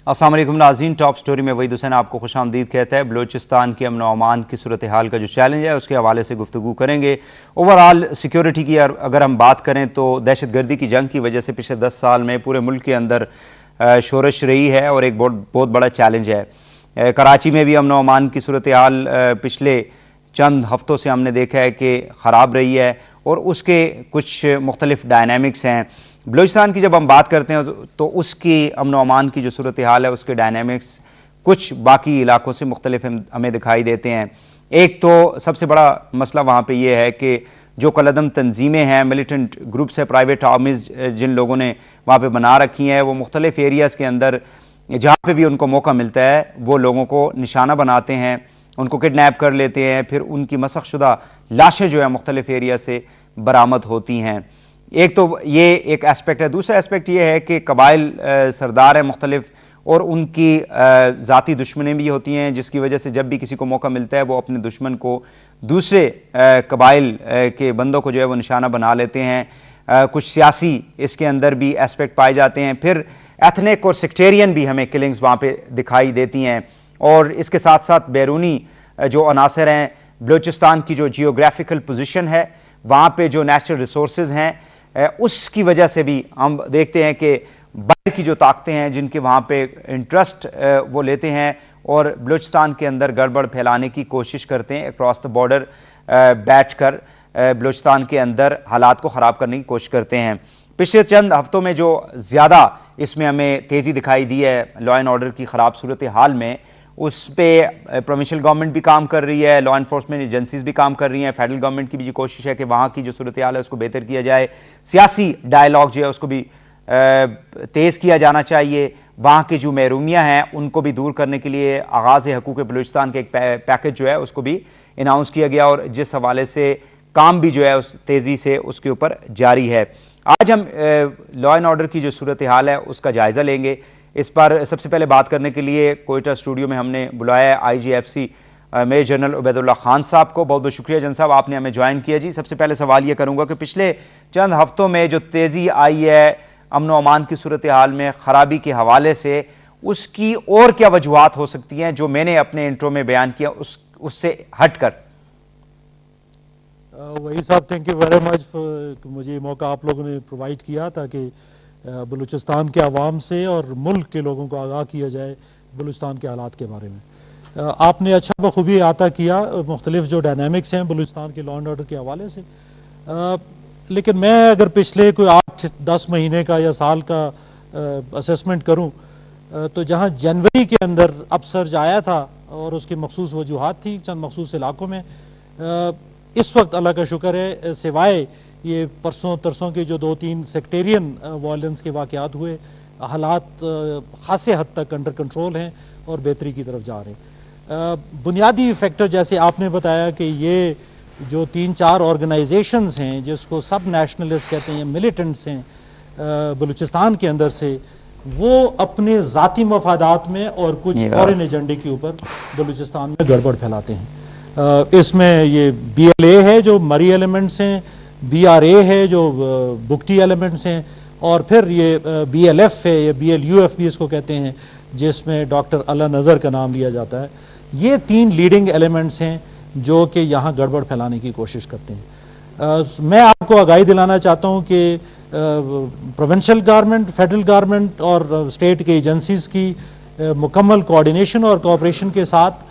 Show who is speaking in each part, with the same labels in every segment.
Speaker 1: السلام علیکم ناظرین، ٹاپ سٹوری میں وحید حسین آپ کو خوش آمدید کہتا ہے۔ بلوچستان کے امن و امان کی صورتحال کا جو چیلنج ہے اس کے حوالے سے گفتگو کریں گے۔ اوورآل سیکیورٹی کی اگر ہم بات کریں تو دہشت گردی کی جنگ کی وجہ سے پچھلے 10 سال میں پورے ملک کے اندر شورش رہی ہے اور ایک بہت بڑا چیلنج ہے۔ کراچی میں بھی امن و امان کی صورتحال پچھلے چند ہفتوں سے ہم نے دیکھا ہے کہ خراب رہی ہے اور اس کے کچھ مختلف ڈائنامکس ہیں۔ بلوچستان کی جب ہم بات کرتے ہیں تو اس کی امن و امان کی جو صورتحال ہے اس کے ڈائنامکس کچھ باقی علاقوں سے مختلف ہمیں دکھائی دیتے ہیں۔ ایک تو سب سے بڑا مسئلہ وہاں پہ یہ ہے کہ جو کالعدم تنظیمیں ہیں، ملیٹنٹ گروپس ہیں، پرائیویٹ آرمیز جن لوگوں نے وہاں پہ بنا رکھی ہیں، وہ مختلف ایریاز کے اندر جہاں پہ بھی ان کو موقع ملتا ہے وہ لوگوں کو نشانہ بناتے ہیں، ان کو کڈنیپ کر لیتے ہیں، پھر ان کی مسخ شدہ لاشیں جو ہے مختلف ایریا سے برآمد ہوتی ہیں۔ ایک تو یہ ایک اسپیکٹ ہے۔ دوسرا اسپیکٹ یہ ہے کہ قبائل سردار ہیں مختلف اور ان کی ذاتی دشمنیں بھی ہوتی ہیں، جس کی وجہ سے جب بھی کسی کو موقع ملتا ہے وہ اپنے دشمن کو دوسرے قبائل کے بندوں کو جو ہے وہ نشانہ بنا لیتے ہیں۔ کچھ سیاسی اس کے اندر بھی اسپیکٹ پائے جاتے ہیں، پھر ایتھنک اور سیکٹیرین بھی ہمیں کلنگز وہاں پہ دکھائی دیتی ہیں، اور اس کے ساتھ ساتھ بیرونی جو عناصر ہیں، بلوچستان کی جو جیوگرافیکل پوزیشن ہے، وہاں پہ جو نیچرل ریسورسز ہیں، اس کی وجہ سے بھی ہم دیکھتے ہیں کہ باہر کی جو طاقتیں ہیں جن کے وہاں پہ انٹرسٹ وہ لیتے ہیں اور بلوچستان کے اندر گڑبڑ پھیلانے کی کوشش کرتے ہیں، اکراس دا بارڈر بیٹھ کر بلوچستان کے اندر حالات کو خراب کرنے کی کوشش کرتے ہیں۔ پچھلے چند ہفتوں میں جو زیادہ اس میں ہمیں تیزی دکھائی دی ہے لا اینڈ آرڈر کی خراب صورتحال میں، اس پہ پروونشل گورنمنٹ بھی کام کر رہی ہے، لا انفورسمنٹ ایجنسیز بھی کام کر رہی ہیں، فیڈرل گورنمنٹ کی بھی کوشش ہے کہ وہاں کی جو صورتحال ہے اس کو بہتر کیا جائے، سیاسی ڈائیلاگ جو ہے اس کو بھی تیز کیا جانا چاہیے، وہاں کی جو محرومیاں ہیں ان کو بھی دور کرنے کے لیے آغاز حقوق بلوچستان کے ایک پیکج جو ہے اس کو بھی اناؤنس کیا گیا، اور جس حوالے سے کام بھی جو ہے اس تیزی سے اس کے اوپر جاری ہے۔ آج ہم لا اینڈ آرڈر کی جو صورتحال ہے اس کا جائزہ لیں گے۔ اس پر سب سے پہلے بات کرنے کے لیے کوئٹہ اسٹوڈیو میں ہم نے بلایا ہے I G F C major general Ubaidullah Khan sahib کو۔ بہت بہت شکریہ جن صاحب، آپ نے ہمیں جوائن کیا جی۔ سب سے پہلے سوال یہ کروں گا کہ پچھلے چند ہفتوں میں جو تیزی آئی ہے امن و امان کی صورتحال میں خرابی کے حوالے سے، اس کی اور کیا وجوہات ہو سکتی ہیں جو میں نے اپنے انٹرو میں بیان کیا اس سے ہٹ کر؟
Speaker 2: وہی صاحب، تھینک یو ویری مچ، مجھے یہ موقع آپ لوگوں نے پرووائڈ کیا تاکہ بلوچستان کے عوام سے اور ملک کے لوگوں کو آگاہ کیا جائے بلوچستان کے حالات کے بارے میں۔ آپ نے اچھا بخوبی احاطہ کیا مختلف جو ڈائنامکس ہیں بلوچستان کے لا اینڈ آرڈر کے حوالے سے، لیکن میں اگر پچھلے کوئی 8-10 مہینے کا یا سال کا اسیسمنٹ کروں تو جہاں جنوری کے اندر اپ سرج آیا تھا اور اس کی مخصوص وجوہات تھی چند مخصوص علاقوں میں، اس وقت اللہ کا شکر ہے سوائے یہ پرسوں ترسوں کے جو 2-3 سیکٹیرین وائلنس کے واقعات ہوئے، حالات خاصے حد تک انڈر کنٹرول ہیں اور بہتری کی طرف جا رہے ہیں۔ بنیادی فیکٹر جیسے آپ نے بتایا کہ یہ جو 3-4 آرگنائزیشنز ہیں جس کو سب نیشنلسٹ کہتے ہیں، ملیٹنٹس ہیں بلوچستان کے اندر سے، وہ اپنے ذاتی مفادات میں اور کچھ فورن ایجنڈے کے اوپر بلوچستان میں گڑبڑ پھیلاتے ہیں۔ اس میں یہ بی ایل اے ہے جو مری ایلیمنٹس ہیں، بی آر اے ہے جو بگٹی ایلیمنٹس ہیں، اور پھر یہ بی ایل ایف ہے یا بی ایل یو ایف بھی اس کو کہتے ہیں، جس میں ڈاکٹر اللہ نظر کا نام لیا جاتا ہے۔ یہ 3 لیڈنگ ایلیمنٹس ہیں جو کہ یہاں گڑبڑ پھیلانے کی کوشش کرتے ہیں۔ میں آپ کو آگاہی دلانا چاہتا ہوں کہ پروونشل گورنمنٹ، فیڈرل گورنمنٹ اور اسٹیٹ کے ایجنسیز کی مکمل کوآرڈینیشن اور کوآپریشن کے ساتھ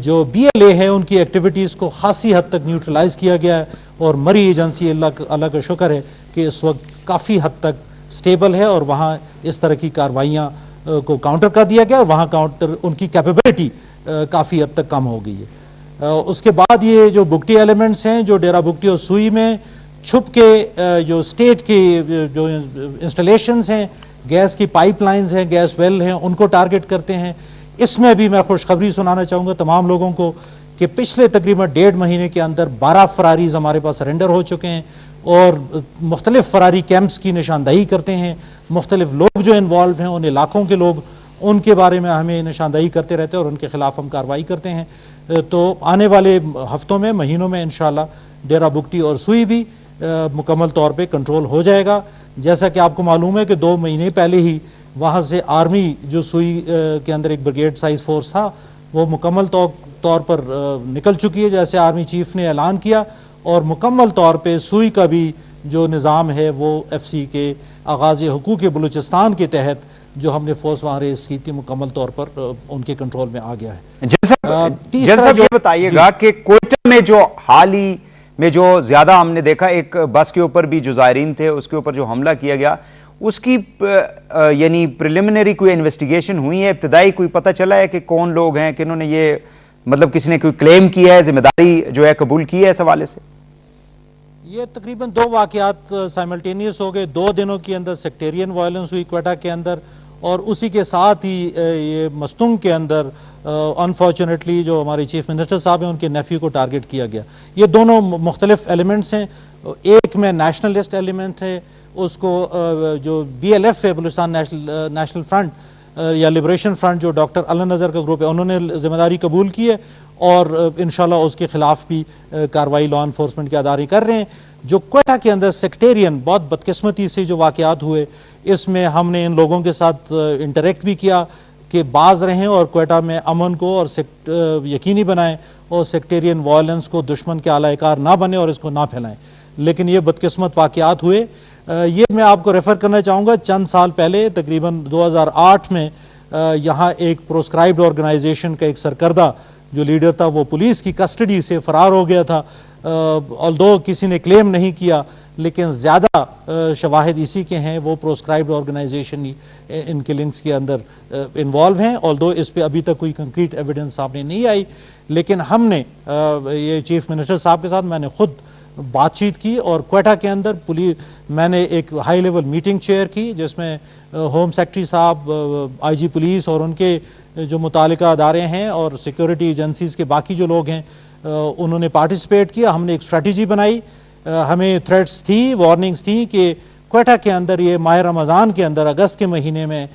Speaker 2: جو بی ایل اے ہے ان کی ایکٹیویٹیز کو خاصی حد تک نیوٹرلائز کیا گیا ہے، اور مری ایجنسی اللہ کا شکر ہے کہ اس وقت کافی حد تک سٹیبل ہے اور وہاں اس طرح کی کارروائیاں کو کاؤنٹر کر دیا گیا، اور وہاں کاؤنٹر ان کی کیپیبلٹی کافی حد تک کم ہو گئی ہے۔ اس کے بعد یہ جو بگٹی ایلیمنٹس ہیں جو ڈیرہ بگٹی اور سوئی میں چھپ کے جو اسٹیٹ کی جو انسٹالیشنز ہیں، گیس کی پائپ لائنز ہیں، گیس ویل ہیں، ان کو ٹارگٹ کرتے ہیں۔ اس میں بھی میں خوشخبری سنانا چاہوں گا تمام لوگوں کو کہ پچھلے تقریباً 1.5 مہینے کے اندر 12 فراریز ہمارے پاس سرنڈر ہو چکے ہیں، اور مختلف فراری کیمپس کی نشاندہی کرتے ہیں۔ مختلف لوگ جو انوالو ہیں ان علاقوں کے لوگ، ان کے بارے میں ہمیں نشاندہی کرتے رہتے ہیں اور ان کے خلاف ہم کارروائی کرتے ہیں۔ تو آنے والے ہفتوں میں، مہینوں میں انشاءاللہ ڈیرہ بگٹی اور سوئی بھی مکمل طور پہ کنٹرول ہو جائے گا۔ جیسا کہ آپ کو معلوم ہے کہ 2 مہینے پہلے ہی وہاں سے آرمی جو سوئی کے اندر ایک بریگیڈ سائز فورس تھا وہ مکمل طور پر نکل چکی ہے جیسے آرمی چیف نے اعلان کیا، اور مکمل طور پہ سوئی کا بھی جو نظام ہے وہ ایف سی کے آغاز حقوق بلوچستان کے تحت جو ہم نے فورس وہاں ریز کی تھی مکمل طور پر ان کے کنٹرول میں آ گیا ہے۔
Speaker 1: جن صاحب یہ بتائیے گا کہ کوئٹہ میں جو حال ہی میں جو زیادہ ہم نے دیکھا، ایک بس کے اوپر بھی جو زائرین تھے اس کے اوپر جو حملہ کیا گیا، اس کی یعنی پریلیمنری کوئی انویسٹیگیشن ہوئی ہے؟ ابتدائی کوئی پتہ چلا ہے کہ کون لوگ ہیں، کنہوں نے یہ مطلب کسی نے کوئی کلیم کیا ہے، ذمہ داری جو ہے قبول کی ہے اس حوالے سے؟
Speaker 2: یہ تقریباً 2 واقعات سائملٹینیس ہو گئے، 2 دنوں کے اندر سیکٹیرین وائلنس ہوئی کوئٹہ کے اندر، اور اسی کے ساتھ ہی یہ مستنگ کے اندر انفارچونیٹلی جو ہمارے چیف منسٹر صاحب ہیں ان کے نیفیو کو ٹارگٹ کیا گیا۔ یہ دونوں مختلف ایلیمنٹس ہیں، ایک میں نیشنلسٹ ایلیمنٹ ہے، اس کو جو بی ایل ایف ہے بلوچستان نیشنل فرنٹ یا لبریشن فرنٹ جو ڈاکٹر علن نظر کا گروپ ہے، انہوں نے ذمہ داری قبول کی ہے اور انشاءاللہ اس کے خلاف بھی کارروائی لا انفورسمنٹ کے ادارے کر رہے ہیں۔ جو کوئٹہ کے اندر سیکٹیرین بہت بدقسمتی سے جو واقعات ہوئے، اس میں ہم نے ان لوگوں کے ساتھ انٹریکٹ بھی کیا کہ باز رہیں اور کوئٹہ میں امن کو اور یقینی بنائیں اور سیکٹیرین وائلنس کو دشمن کے اعلی کار نہ بنے اور اس کو نہ پھیلائیں، لیکن یہ بدقسمت واقعات ہوئے۔ یہ میں آپ کو ریفر کرنا چاہوں گا، چند سال پہلے تقریباً 2008 میں یہاں ایک پروسکرائبڈ آرگنائزیشن کا ایک سرکردہ جو لیڈر تھا وہ پولیس کی کسٹڈی سے فرار ہو گیا تھا، although کسی نے کلیم نہیں کیا، لیکن زیادہ شواہد اسی کے ہیں، وہ پروسکرائبڈ آرگنائزیشن ان کلنگز کے اندر انوالو ہیں، although اس پہ ابھی تک کوئی کنکریٹ ایویڈنس سامنے نہیں آئی، لیکن ہم نے یہ چیف منسٹر صاحب کے ساتھ میں نے خود بات چیت کی، اور کوئٹہ کے اندر میں نے ایک ہائی لیول میٹنگ چیئر کی جس میں ہوم سیکرٹری صاحب، آئی جی پولیس اور ان کے جو متعلقہ ادارے ہیں اور سیکیورٹی ایجنسیز کے باقی جو لوگ ہیں انہوں نے پارٹیسپیٹ کیا۔ ہم نے ایک اسٹریٹجی بنائی، ہمیں تھریٹس تھی، وارننگز تھیں کہ کوئٹہ کے اندر یہ ماہ رمضان کے اندر اگست کے مہینے میں